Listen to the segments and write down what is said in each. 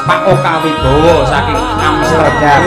Pak Oka Wibowo saking Amsterdam.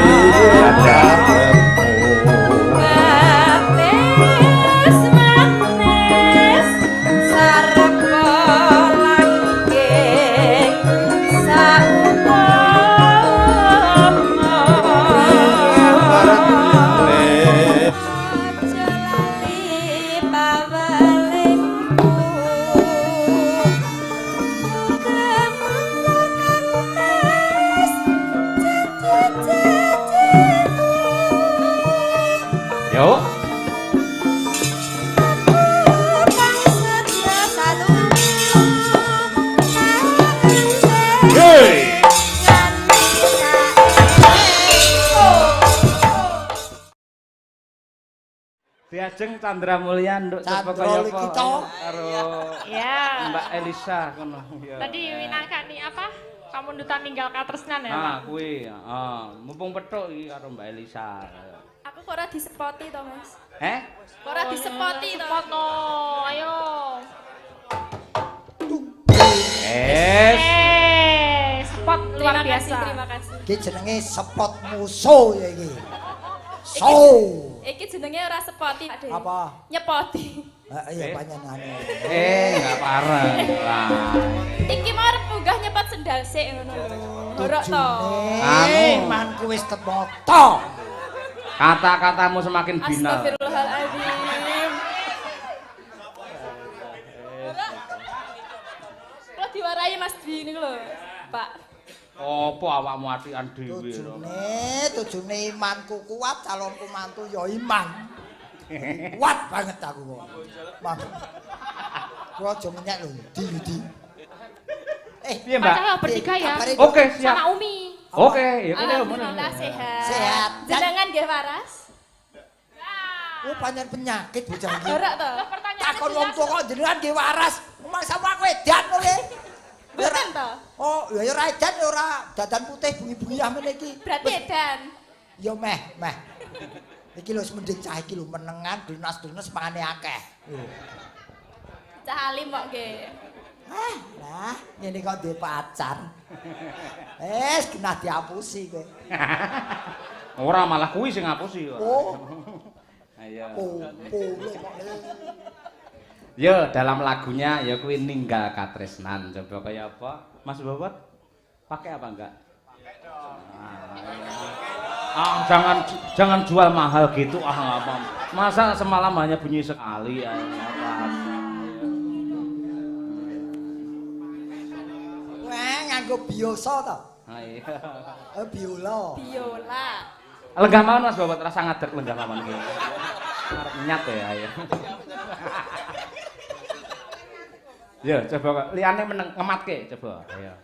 Diajeng Chandra Mulya nduk Cepoko karo Mbak Elisa kono. Tadi winangkani apa? Kamundutan ninggal katresnan ya, Pak? Ah, kuwi, heeh. Mumpung petuk iki karo Mbak Elisa. Aku kok ora disepoti to, Mas. Kok ora disepoti to? Sepotno, ayo. Spot luar biasa. Terima kasih. Iki jenenge spot musuh ya iki. Iki jenenge ora sepoti, Pak. Apa? Nyepoti. Iya panjenengane. Enggak parah. Lah. Iki mau arep munggah nyepot sendal sik ngono lho. Horok to. Manku wis temoto. Kata-katamu semakin binal. Astagfirullahaladzim. Kalau diwarai Mas Dwi ini lho, Pak. Apa awakmu atikan dhewe to? Tujune imanku kuat, calonku mantu ya iman. Kuat banget aku kok. Mang. Kuwi aja menyek lho, di. Piye, Mbak? Ayo bertiga ya. Oke, siap. Sama Umi. Oke, ya kita Alhamdulillah sehat. Sehat. Jenengan nggih waras? Oh, pancen penyakit bocah iki. Ora to? Takon wong tuwa kok jenengan nggih waras. Memang sama aku edan kok nggih. Mboten to? Oh, ya ora edan ya ora dadan putih bunyi-bunyi amene iki. Berarti edan. Ya meh. Iki lho mending cah iki lho menengan dinas-dinas mangane akeh. Cah alim kok nggih. Lah, ngene kok duwe pacar. Genah diapusi kowe. Ora malah kuwi sing ngapusi. Oh. Ayo. Ya, dalam lagunya ya kuwi ninggal katresnan. Coba kayak apa? Mas Bobot? Pakai apa enggak? Pakai dong. Jangan jual mahal gitu. Enggak apa. Masa semalam hanya bunyi sekali ya. nganggo biosa to? Iya. Biola. Lenggah mawon Mas Bobot rasa ngadeg lenggah mawon iki. Arep nyat ya ayo. Ya coba liyane ngematke coba. Ayo.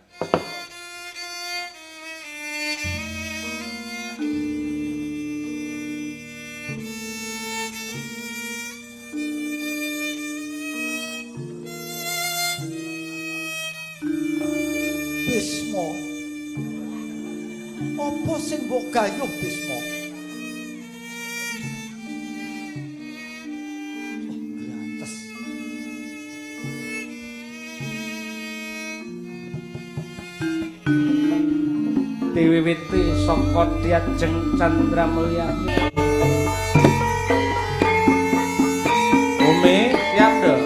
Bisma. Apa sing mbok gayuh Bisma? Gratis. Diwiwiti saka Diajeng Chandra Mulya. Umi siap dong.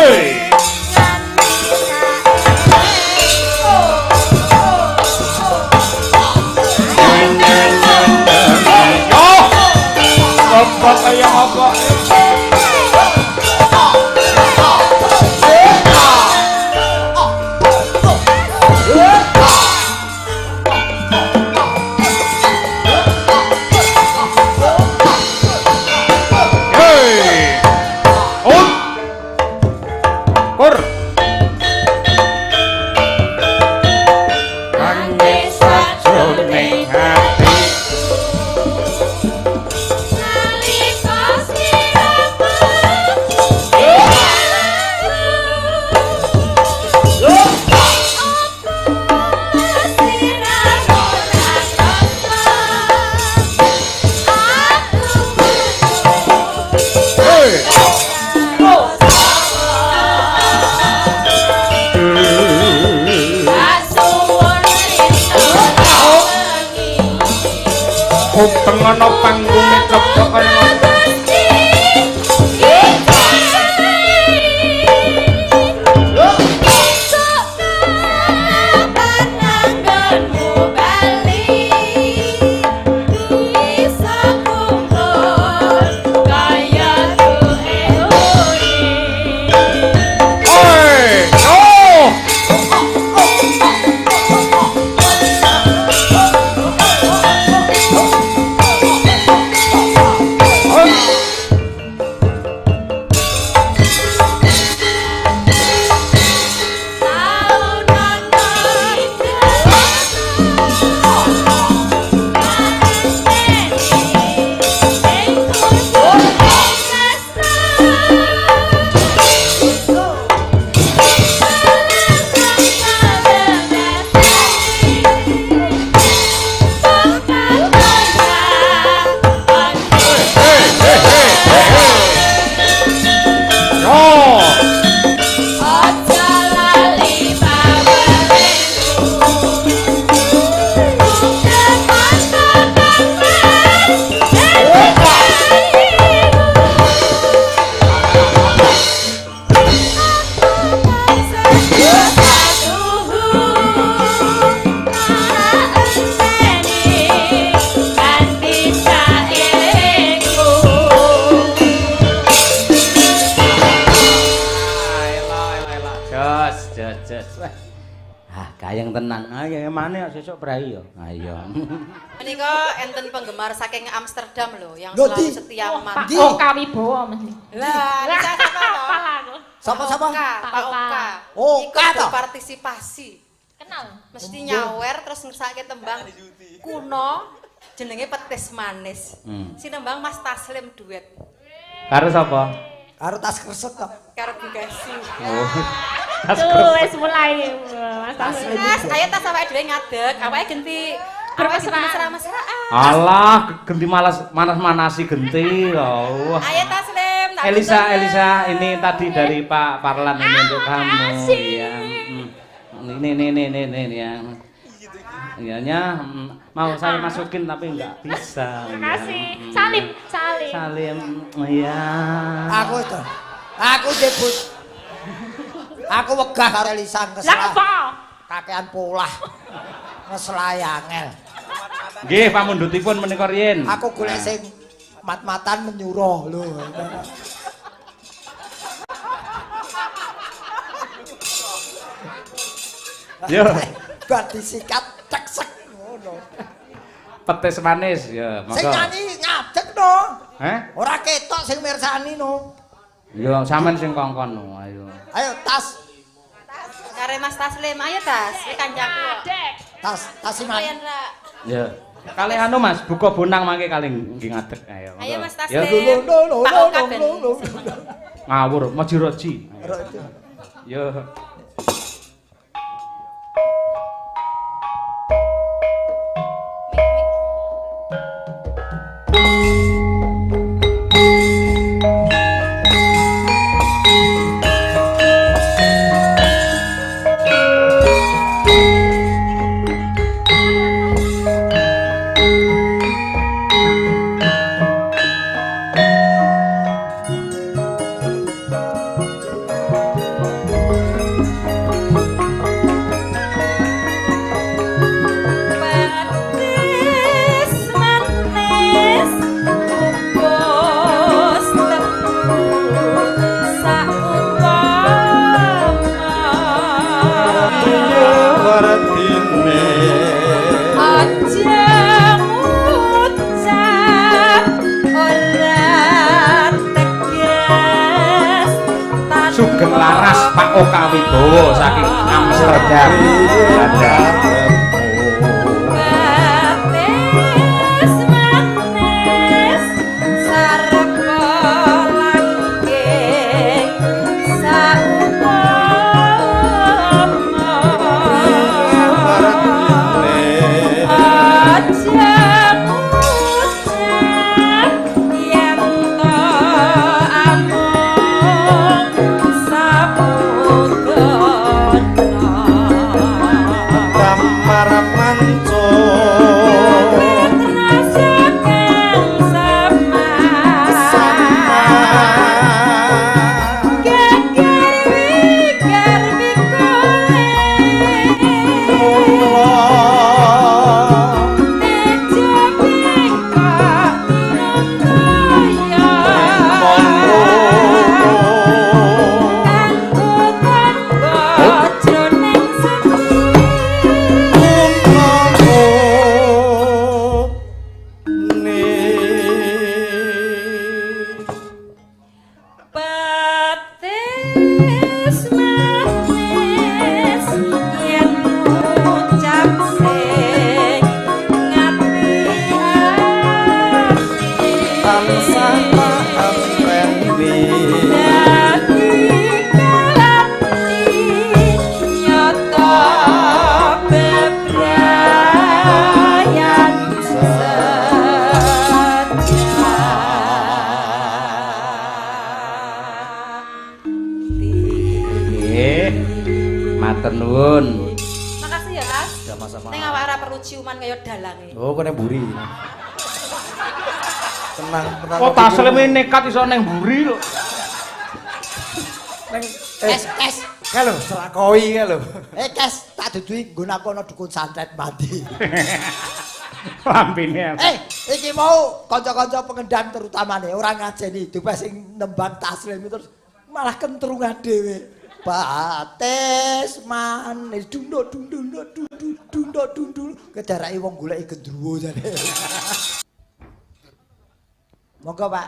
Hei. Apa kaya apa? Kupeng ana panggunge cocok kaya gayeng tenan. Ayo mana sesuk brai yo. Ayo. Menika enten penggemar saking Amsterdam lho yang selalu setia memantau. Pak Oka Wibowo mesti. Lah, Sapa-sapa? Pak Oka. Oka Ikut toh? berpartisipasi. Kenal. Mesti nyawer terus ngersake tembang kuno jenenge Petis Manis. Sinembang Mas Taslim duet. Karo sapa? Karo tas kresek kok. Karo Bugasi. Oh. Tuh wis mulai Mas Taslim. Mas, ayo tas awake dhewe ngadeg, awake genti bermesra-mesraan. Alah, genti manas-manasi genti. Oh. Ayo Taslim, tak Elisa, ini tadi dari Pak Parlan ini untuk kamu. Iya. Ini ya. Iyanya mau saya masukin tapi enggak bisa. Makasih. Ya. Salim. Iya. Aku debut. Aku wegah karo Elisa Lah keselah. apa? Kakean polah. Ngeselai angel. Nggih, pamundhutipun menika riyin. Aku golek sing mat-matan menyuruh lho. Yo. Bar disikat ceksek ngono. Petis manis ya, Sing monggo. nyanyi ngadeg no. Heh? Ora ketok sing mirsani no. Yo sampean sing kongkon no, ayo. Ayo tas. Kare Mas Taslim, ayo Tas, iki kancaku kok. Dek. Tas Iman. Lumayan ra. Ya. Kali anu Mas, buka bonang mangke kali nggih ngadeg. Ayo. monggo. Ayo Mas Ya, Taslim. Pak Oka ben. ngawur, majiroji. Yo. Sugeng Laras Pak Oka Wibowo saking Amsterdam. Dadah. Matur nuwun. Makasih ya, Mas. Sama-sama. Ning awak ora perlu ciuman kaya dalange. Oh, kene mburi. Tenang. Oh, tasleme nekat iso neng mburi lho. Neng Kes. Ka lho, selakoi ka lho. Kes, tak duduhi nggon aku ana dukun santet mati. Lampine. Iki mau kanca-kanca pengendang terutamane ora ngajeni dupes sing nembang taslim terus malah kentrungan dhewe. Bates manis dunduk kedarake wong goleki gendruwo jane. Monggo, Pak.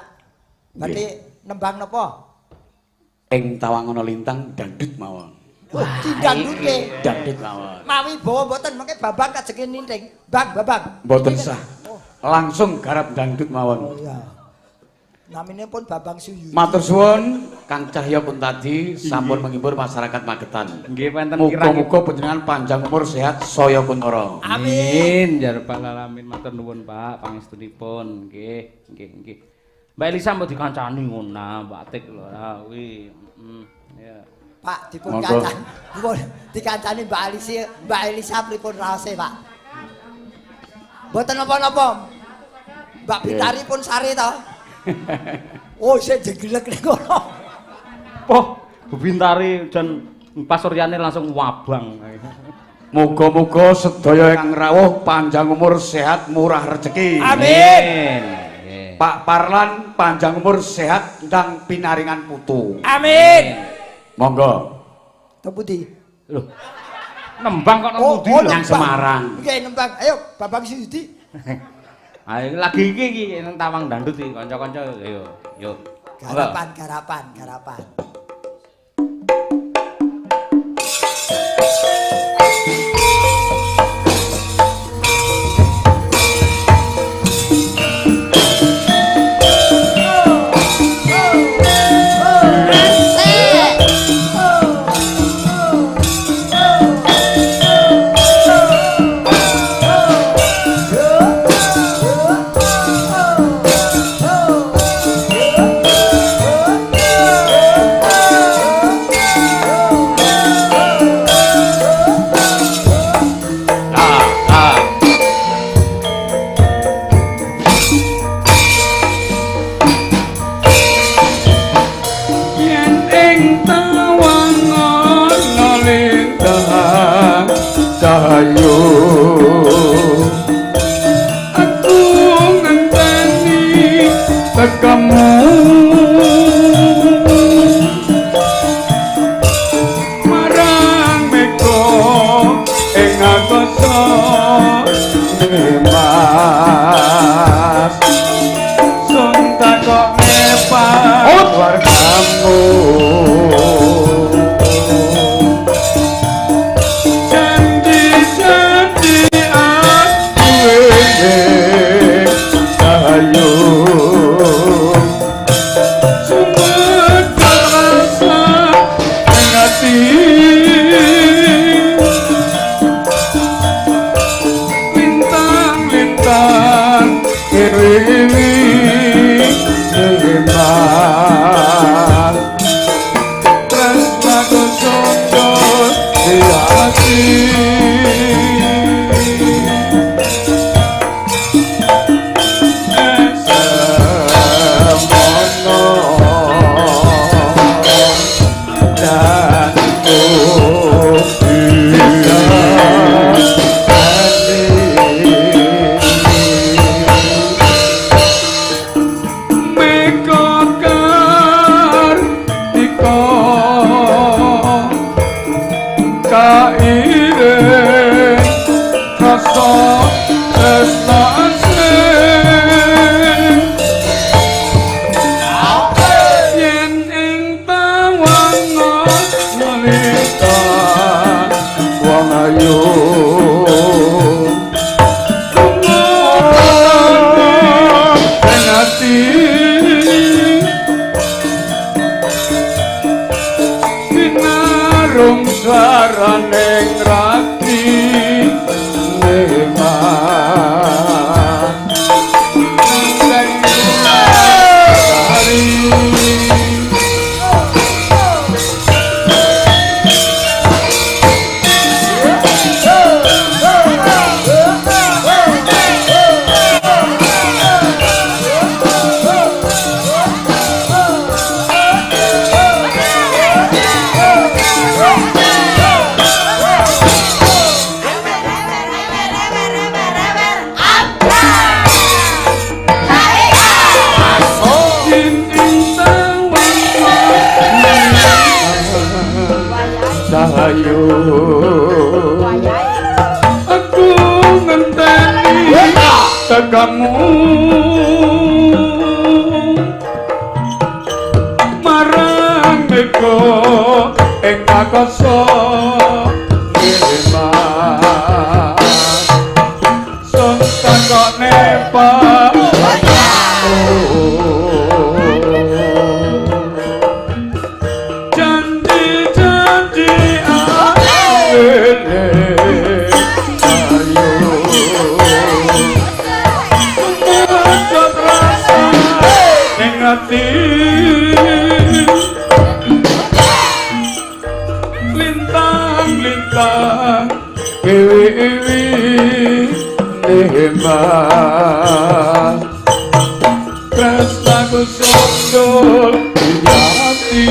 Berarti nembang napa? Ing Tawangono Lintang dangdut mawon. Dangdute. Dangdut mawon. Mawi bawa mboten mengke Babang kajenge ninting. Babang. Mboten sah. Langsung garap dangdut Oh mawon. iya. Namine pun Babang Suyu. Matur suwun Kang Cahya pun tadi sampun menghibur masyarakat Magetan. Nggih wonten kirang. Muga-muga panjenengan panjang umur sehat saya pun ora. Amin. Jarepal alamin matur nuwun Pak pangestunipun. Nggih. Mbak Elisa mbok dikancani ngono Mbak Atik lho kuwi. Ya. Pak dipun kancani. Dipun dikancani Mbak Elisa pripun raose, Pak? Mboten napa-napa. Mbak Bitari pun sare to. Oh, saya jeglek ning kono. Poh, Bu Bintari dan Pak Suryane langsung wabang. Muga-muga sedaya ingkang rawuh panjang umur sehat murah rezeki. Amin. Pak Parlan panjang umur sehat ndang pinaringan putu. Amin. Monggo. Teputi. Loh. Nembang kok nang pundi lho? Nang Semarang. Nggih nembang. Ayo, Babang Sudi. Ayo lagi iki nang Tawang Dangdut iki kanca-kanca yo. Garapan. kairing rasa tresna asing yen ing tawana nalika wong ayu Binarung saraning rati neman Sahayu aku ngenteni tegamu marang meko ing akasa ngeman sun takone pak lintang-lintang ewi-ewi neman tresnaku sundul hati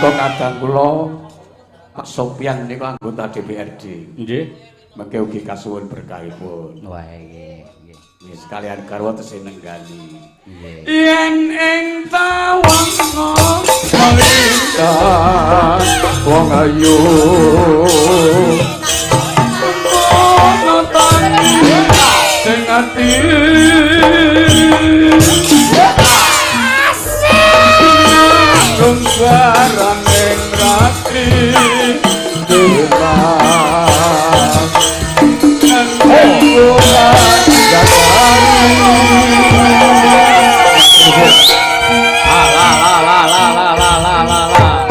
kadang kula Pak Sopyan niku anggota DPRD. Nggih. Mengke ugi kasuwun berkahipun. Wah, nggih, nggih. Nggih sekalian garwa tesih nenggali. Nggih. Yen ing tawana melintas wong ayu. Ono tani sing ati. Sunggaran ing ratri dewas bulan jatari la.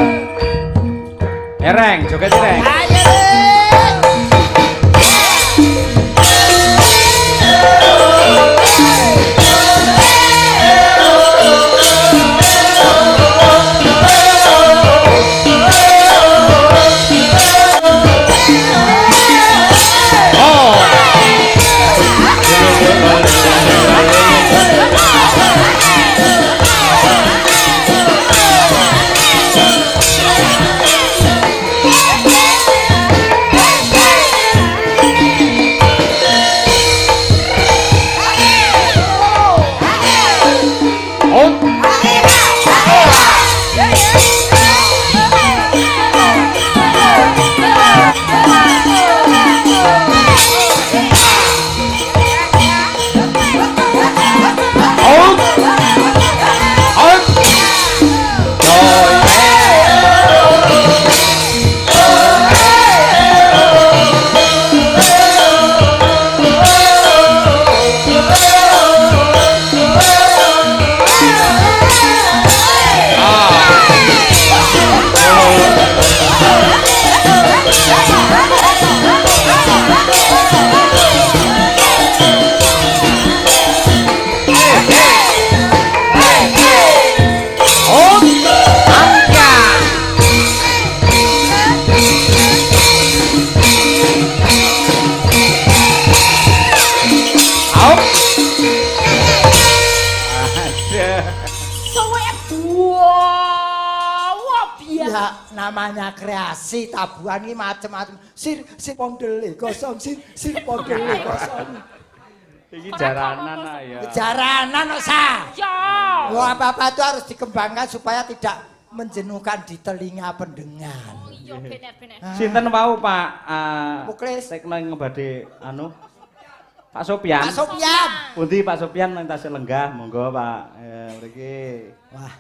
Ereng, joget ereng. Ayo. Pak, namanya kreasi tabuhan ini macam-macam. Sir pondele kosong, sir pondele kosong. Iki jaranan ya. Jaranan kok sah. Ya. Wah, apa-apa itu harus dikembangkan supaya tidak menjenuhkan di telinga pendengar. Oh iya bener-bener. Sinten wau Pak? Muklis. Tekno ngebade anu. Pak Sopyan. Pak Sopyan. Pundi Pak Sopyan nang tasih lenggah, monggo Pak. Mriki. Wah.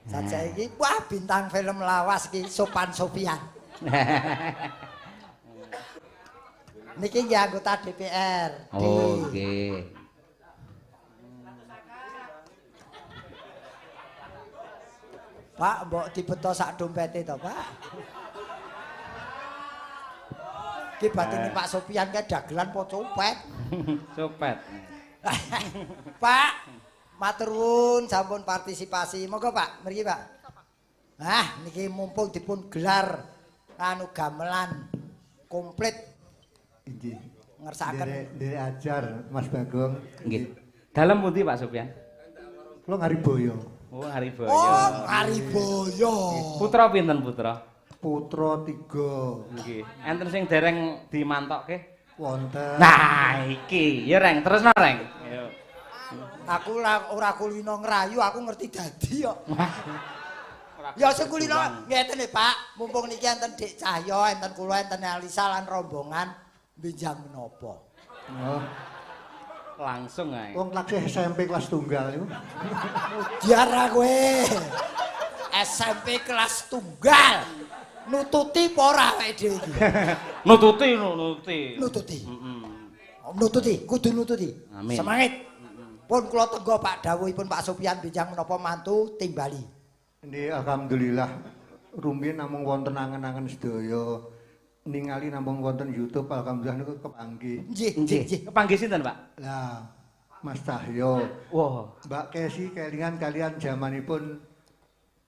Saja iki wah bintang film lawas iki Sopan Sopyan. Niki nggih anggota DPR. Oh, nggih. Pak, mbok dibeto sak dompete to, Pak? Ki batine Pak Sopyan kae dagelan po copet. Copet. Pak, matur nuwun sampun partisipasi. Monggo Pak, mriki Pak. Ah, niki mumpung dipun gelar anu gamelan komplit. Inggih. Ngersakaken. Ndek ajar Mas Bagong. Nggih. Dalem pundi Pak Sopyan? Kula Ngariboyo. Oh, Hariboyo. Oh, Ngariboyo. Putra pinten putra? Putra 3. Nggih. Enten sing dereng dimantokke? Wonten. Nah, iki. Ya Reng, terusno Reng. Ayo. Aku ora kulino ngrayu, aku ngerti dadi kok. Ya sing kulino ngeten nih Pak, mumpung niki enten Dik Cahyo, enten kula, enten Alisa lan rombongan benjang menapa. Oh, Langsung ae. wong taksih SMP kelas tunggal niku. Diara kowe. SMP kelas tunggal. Nututi apa ora awake dhewe iki? Nututi. Nututi. Heeh. Nututi, kudu nututi. Amin. Semangat. Pun kula tenggo Pak dawuhipun Pak Sopyan benjang menapa mantu timbali. Ini alhamdulillah rumiyin namung wonten angen-angen sedaya ningali namung wonten YouTube alhamdulillah niku kepanggih. Nggih. Kepanggih sinten, Pak? Lah Mas Cahyo, Wah. Mbak Kesi kelingan kalian zamanipun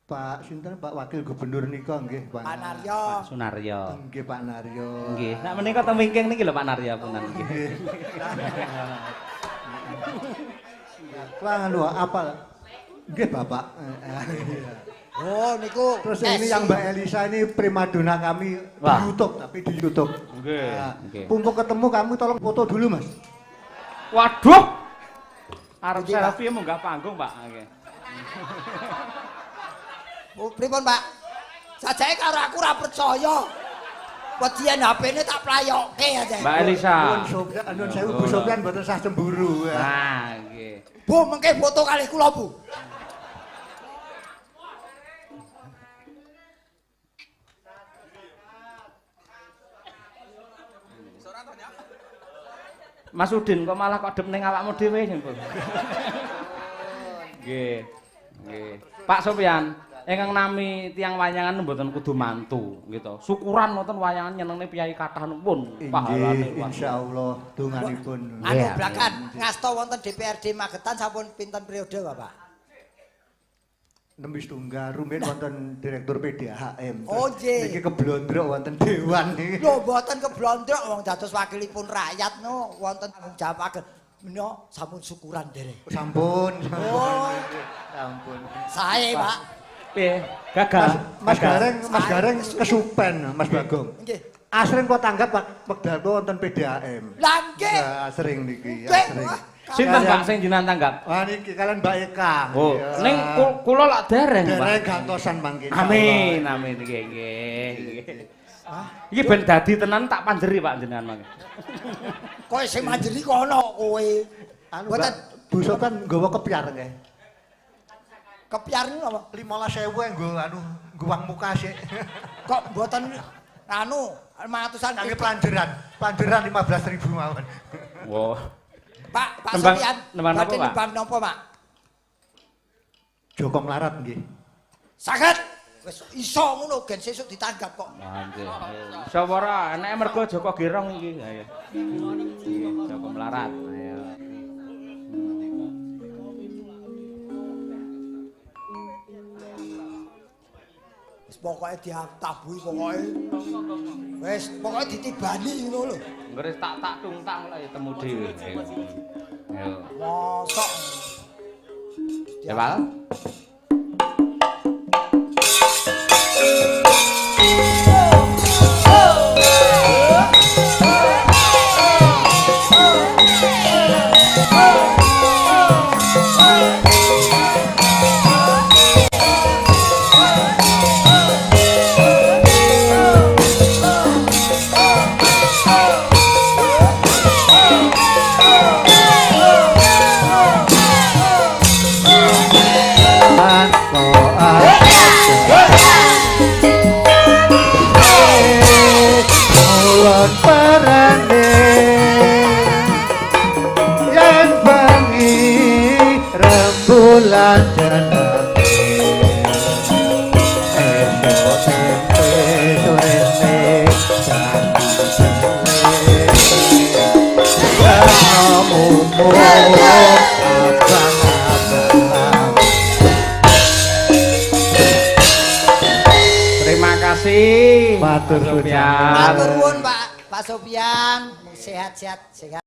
Pak sinten Pak Wakil Gubernur nika nggih Pak Naryo. Sunaryo. Nggih Pak Naryo. Nggih. Nek menika teng wingking niki lho Pak Naryo punan nggih. Lah lho apal. Nggih Bapak. Oh niku. Terus ini yang Mbak Elisa ini primadona kami di YouTube tapi di YouTube. Nggih. Nah, Nggih. Mumpung ketemu kamu tolong foto dulu Mas. Waduh. Arep selfie munggah panggung, Pak. Nggih. Oh, pripun Pak? Sajake karo aku ora percaya. Wedian HP-ne tak playokke aja. Mbak Elisa. Nuwun sewu Bu Sopyan mboten sah cemburu. Nah, nggih. Bu, mengke foto kalih kula, Bu. Mas Udin kok malah kodep ning awakmu dhewe nyempul. Nggih. Nggih. Pak Sopyan, ingkang nami tiang wayangan mboten kudu mantu gitu. Syukuran wonten wayangan nyenengne piyai kathah pun pahalane Inggih, insyaallah donganipun. Anu blakan ngasta wonten DPRD Magetan sampun pinten periode, Bapak? Nembis tunggal rumiyin wonten direktur PDAHM. Oh, nggih. Niki keblondrok wonten dewan niki. Lho mboten keblondrok wong dados wakilipun rakyat no wonten tanggung jawabaken. Menika sampun syukuran dereng. Sampun. Oh, Sampun. sae, Pak. Piye? Gagal. Mas Gareng kesupen Mas Bagong. Nggih. Asring kok tanggap wekdal wonten PDAM. Lah nggih. Ya, sering niki, Nggih, asring. wah, Sinten Pak sing jenengan tanggap? Wah niki kalian Mbak Eka. Oh, Ya. ning kula lak dereng, Pak. Dereng gantosan mangke. Amin, amin nggih nggih. Iki ben dadi tenan tak panjeri Pak jenengan mangke. Kowe sing manjeri kono kowe. Anu Mboten Mbak, Bu Sopyan nggawa kepiar nggih. kepiar niku apa? 15.000 nggo anu ngguwang muka sik. Kok mboten anu 500-an Kangge planjeran. Planjeran 15.000 mawon. Wah. Pak Nembang- Sopyan. nembang napa, badhe Pak? nembang napa, Pak? Joko Melarat nggih. Saged. Wis iso ngono gen sesuk ditanggap kok. Nah, nggih. Sawara enake mergo Joko Girong iki. Ayo. Nggih, Joko Melarat. Ayo. Wis pokoke diatabuhi pokoke. Wis pokoke ditibani ngono lho. Ngres tak tungtang lah ya temu dhewe. Ayo. Ayo. Mosok. Ya, Pak. panjenengan esuk tempe sorene Terima kasih. Matur Pak suwun. Sofyan. Matur nuwun Pak Sofyan, sehat-sehat sehat.